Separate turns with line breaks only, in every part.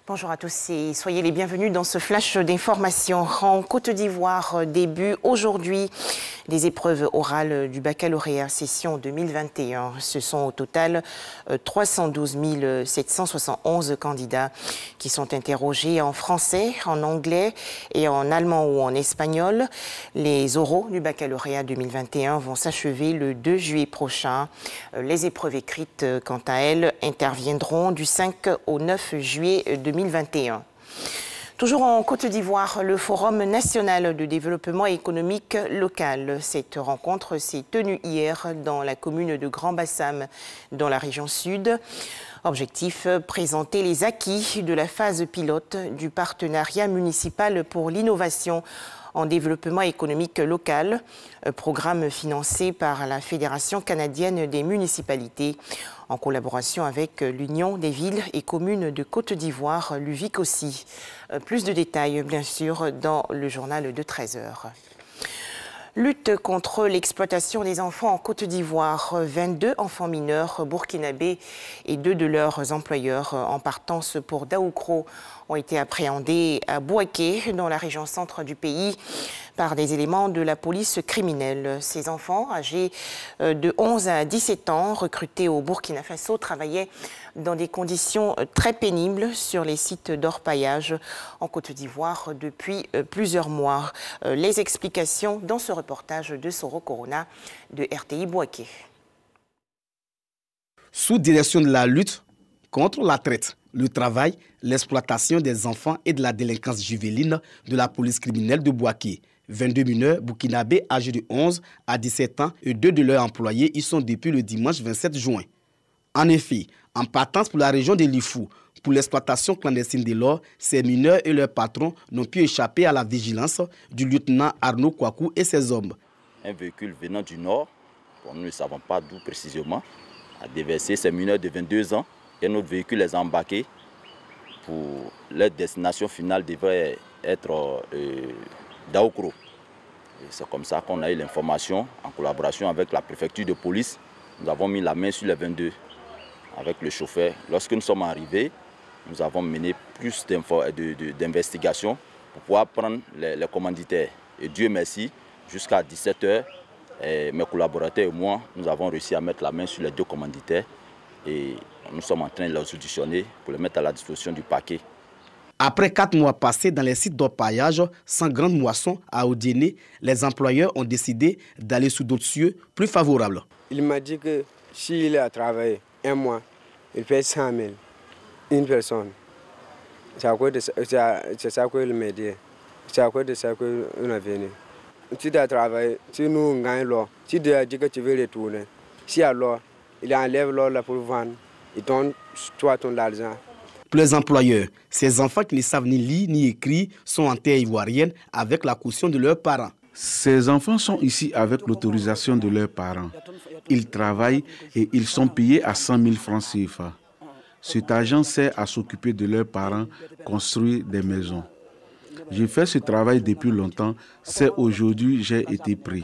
Bonjour à tous et soyez les bienvenus dans ce flash d'information. En Côte d'Ivoire début aujourd'hui des épreuves orales du baccalauréat session 2021. Ce sont au total 312 771 candidats qui sont interrogés en français, en anglais et en allemand ou en espagnol. Les oraux du baccalauréat 2021 vont s'achever le 2 juillet prochain. Les épreuves écrites, quant à elles, interviendront du 5 au 9 juillet 2021. Toujours en Côte d'Ivoire, le Forum national de développement économique local. Cette rencontre s'est tenue hier dans la commune de Grand Bassam, dans la région sud. Objectif, présenter les acquis de la phase pilote du partenariat municipal pour l'innovation en développement économique local, programme financé par la Fédération canadienne des municipalités en collaboration avec l'Union des villes et communes de Côte d'Ivoire, l'UVIC aussi. Plus de détails, bien sûr, dans le journal de 13h. Lutte contre l'exploitation des enfants en Côte d'Ivoire. 22 enfants mineurs burkinabés et 2 de leurs employeurs en partance pour Daoukro ont été appréhendés à Bouaké, dans la région centre du pays, par des éléments de la police criminelle. Ces enfants, âgés de 11 à 17 ans, recrutés au Burkina Faso, travaillaient dans des conditions très pénibles sur les sites d'orpaillage en Côte d'Ivoire depuis plusieurs mois. Les explications dans ce reportage de Soro Corona de RTI Bouaké.
Sous direction de la lutte contre la traite, le travail, l'exploitation des enfants et de la délinquance juvénile de la police criminelle de Bouaké, 22 mineurs burkinabés âgés de 11 à 17 ans et 2 de leurs employés y sont depuis le dimanche 27 juin. En effet, en partance pour la région de Lifou, pour l'exploitation clandestine de l'or, ces mineurs et leurs patrons n'ont pu échapper à la vigilance du lieutenant Arnaud Kouakou et ses hommes.
Un véhicule venant du nord, nous ne savons pas d'où précisément, a déversé ces mineurs de 22 ans et notre véhicule les a embarqués pour leur destination finale devrait être Daoukro. C'est comme ça qu'on a eu l'information en collaboration avec la préfecture de police. Nous avons mis la main sur les 22 avec le chauffeur. Lorsque nous sommes arrivés, nous avons mené plus d'investigations pour pouvoir prendre les commanditaires. Et Dieu merci, jusqu'à 17 h, mes collaborateurs et moi, nous avons réussi à mettre la main sur les 2 commanditaires et nous sommes en train de les auditionner pour les mettre à la disposition du parquet.
Après 4 mois passés dans les sites d'orpaillage sans grande moisson à Odiéné, les employeurs ont décidé d'aller sous d'autres cieux plus favorables.
Il m'a dit que s'il a travaillé 1 mois, il paie 100 000, une personne. C'est à cause de ça qu'il m'a dit. C'est à cause de ça qu'on est venu. Si tu as travaillé, si nous gagnons l'or, si tu as dit que tu veux retourner, si alors il enlève l'or là pour vendre, il donne toi ton argent.
Pour les employeurs, ces enfants qui ne savent ni lire ni écrire sont en terre ivoirienne avec la caution de leurs parents.
Ces enfants sont ici avec l'autorisation de leurs parents. Ils travaillent et ils sont payés à 100 000 francs CFA. Cet argent sert à s'occuper de leurs parents, construire des maisons. J'ai fait ce travail depuis longtemps, c'est aujourd'hui j'ai été pris.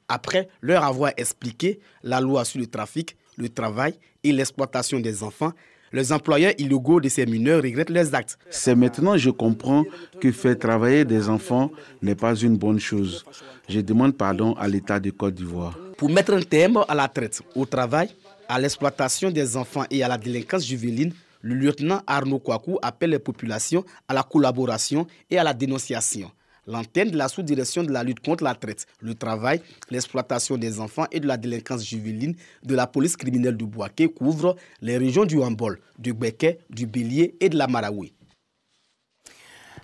Après leur avoir expliqué la loi sur le trafic, le travail et l'exploitation des enfants, les employeurs illégaux de ces mineurs regrettent leurs actes.
C'est maintenant que je comprends que faire travailler des enfants n'est pas une bonne chose. Je demande pardon à l'État de Côte d'Ivoire.
Pour mettre un terme à la traite, au travail, à l'exploitation des enfants et à la délinquance juvénile, le lieutenant Arnaud Kouakou appelle les populations à la collaboration et à la dénonciation. L'antenne de la sous-direction de la lutte contre la traite, le travail, l'exploitation des enfants et de la délinquance juvénile de la police criminelle de Bouaké couvre les régions du Hambol, du Béké, du Bélier et de la Marawi.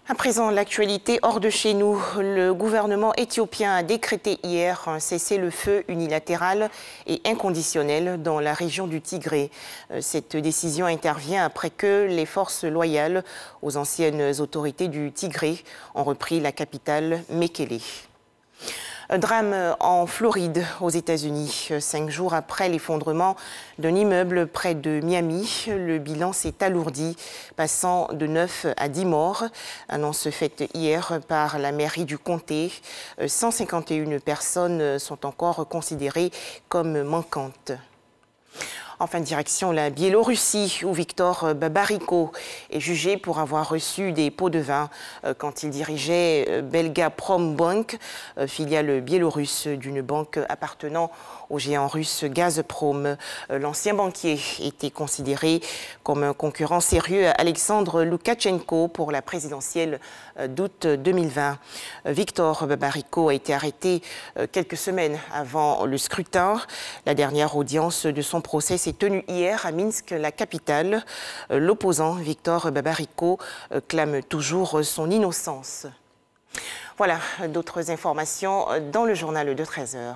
À présent, l'actualité hors de chez nous. Le gouvernement éthiopien a décrété hier un cessez-le-feu unilatéral et inconditionnel dans la région du Tigré. Cette décision intervient après que les forces loyales aux anciennes autorités du Tigré ont repris la capitale Mekele. Un drame en Floride, aux États-Unis. 5 jours après l'effondrement d'un immeuble près de Miami, le bilan s'est alourdi, passant de 9 à 10 morts. Annonce faite hier par la mairie du comté. 151 personnes sont encore considérées comme manquantes. Enfin, direction la Biélorussie, où Victor Babariko est jugé pour avoir reçu des pots de vin quand il dirigeait Belgaprom-Bank, filiale biélorusse d'une banque appartenant au géant russe Gazprom. L'ancien banquier était considéré comme un concurrent sérieux à Alexandre Loukachenko pour la présidentielle d'août 2020. Victor Babariko a été arrêté quelques semaines avant le scrutin. La dernière audience de son procès s'est tenue hier à Minsk, la capitale. L'opposant Victor Babariko clame toujours son innocence. Voilà, d'autres informations dans le journal de 13h.